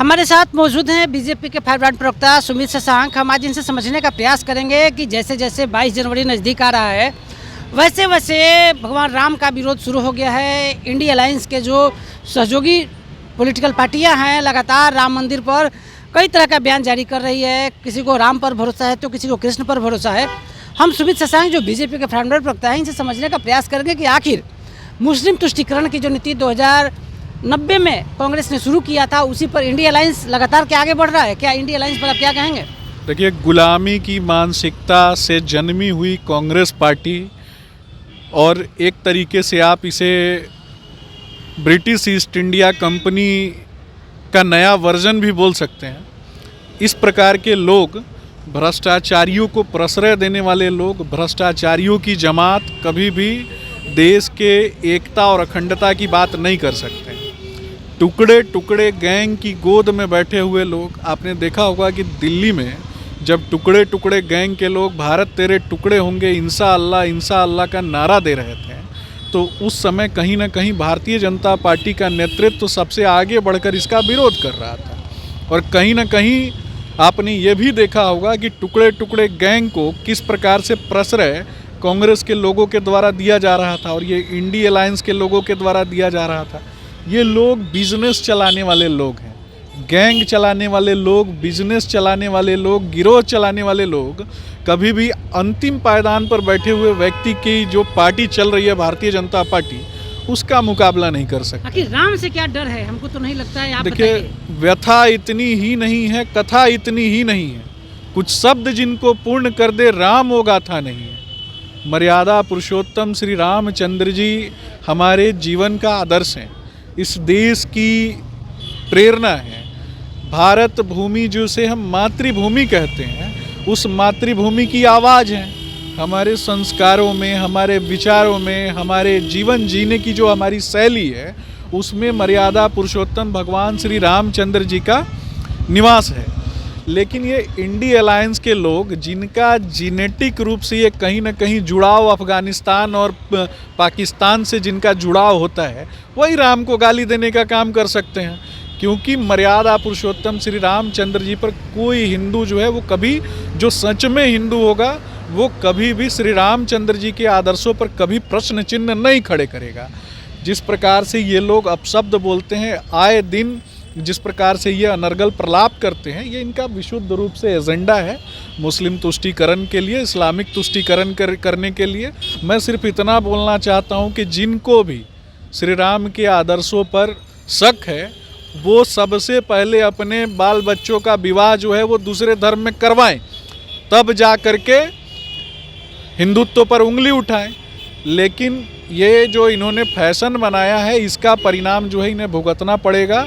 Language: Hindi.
हमारे साथ मौजूद हैं बीजेपी के फायरब्रांड प्रवक्ता सुमित शशांक। हम आज इनसे समझने का प्रयास करेंगे कि जैसे जैसे 22 जनवरी नज़दीक आ रहा है वैसे वैसे भगवान राम का विरोध शुरू हो गया है। इंडिया अलायंस के जो सहयोगी पॉलिटिकल पार्टियां हैं लगातार राम मंदिर पर कई तरह का बयान जारी कर रही है। किसी को राम पर भरोसा है तो किसी को कृष्ण पर भरोसा है। हम सुमित शशांक जो बीजेपी के फायरब्रांड प्रवक्ता हैं इनसे समझने का प्रयास करेंगे कि आखिर मुस्लिम तुष्टिकरण की जो नीति 2090 में कांग्रेस ने शुरू किया था उसी पर इंडिया अलायंस लगातार क्या आगे बढ़ रहा है। क्या इंडिया अलायंस पर आप क्या कहेंगे? देखिए, गुलामी की मानसिकता से जन्मी हुई कांग्रेस पार्टी और एक तरीके से आप इसे ब्रिटिश ईस्ट इंडिया कंपनी का नया वर्जन भी बोल सकते हैं। इस प्रकार के लोग, भ्रष्टाचारियों को प्रश्रय देने वाले लोग, भ्रष्टाचारियों की जमात कभी भी देश के एकता और अखंडता की बात नहीं कर सकते। टुकड़े टुकड़े गैंग की गोद में बैठे हुए लोग, आपने देखा होगा कि दिल्ली में जब टुकड़े टुकड़े गैंग के लोग भारत तेरे टुकड़े होंगे इंशा अल्लाह का नारा दे रहे थे, तो उस समय कहीं ना कहीं भारतीय जनता पार्टी का नेतृत्व सबसे आगे बढ़कर इसका विरोध कर रहा था। और कहीं ना कहीं आपने ये भी देखा होगा कि टुकड़े टुकड़े गैंग को किस प्रकार से प्रश्रय कांग्रेस के लोगों के द्वारा दिया जा रहा था और ये इंडिया अलायंस के लोगों के द्वारा दिया जा रहा था। ये लोग बिजनेस चलाने वाले लोग हैं, गैंग चलाने वाले लोग, बिजनेस चलाने वाले लोग, गिरोह चलाने वाले लोग कभी भी अंतिम पायदान पर बैठे हुए व्यक्ति की जो पार्टी चल रही है भारतीय जनता पार्टी, उसका मुकाबला नहीं कर सकते। आखिर राम से क्या डर है? हमको तो नहीं लगता है। आप देखिए, बताइए। व्यथा इतनी ही नहीं है, कथा इतनी ही नहीं है, कुछ शब्द जिनको पूर्ण कर दे राम वो गाथा नहीं है। मर्यादा पुरुषोत्तम श्री रामचंद्र जी हमारे जीवन का आदर्श हैं, इस देश की प्रेरणा है। भारत भूमि जिसे हम मातृभूमि कहते हैं, उस मातृभूमि की आवाज़ है। हमारे संस्कारों में, हमारे विचारों में, हमारे जीवन जीने की जो हमारी शैली है उसमें मर्यादा पुरुषोत्तम भगवान श्री रामचंद्र जी का निवास है। लेकिन ये इंडिया अलायंस के लोग, जिनका जीनेटिक रूप से ये कहीं ना कहीं जुड़ाव अफगानिस्तान और पाकिस्तान से जिनका जुड़ाव होता है, वही राम को गाली देने का काम कर सकते हैं। क्योंकि मर्यादा पुरुषोत्तम श्री रामचंद्र जी पर कोई हिंदू जो है वो कभी, जो सच में हिंदू होगा, वो कभी भी श्री रामचंद्र जी के आदर्शों पर कभी प्रश्न चिन्ह नहीं खड़े करेगा। जिस प्रकार से ये लोग अपशब्द बोलते हैं आए दिन, जिस प्रकार से ये अनर्गल प्रलाप करते हैं, ये इनका विशुद्ध रूप से एजेंडा है मुस्लिम तुष्टीकरण के लिए, इस्लामिक तुष्टीकरण करने के लिए। मैं सिर्फ इतना बोलना चाहता हूँ कि जिनको भी श्री राम के आदर्शों पर शक है वो सबसे पहले अपने बाल बच्चों का विवाह जो है वो दूसरे धर्म में करवाएं, तब जा करके हिंदुत्व पर उंगली उठाएं। लेकिन ये जो इन्होंने फैशन बनाया है इसका परिणाम जो है इन्हें भुगतना पड़ेगा।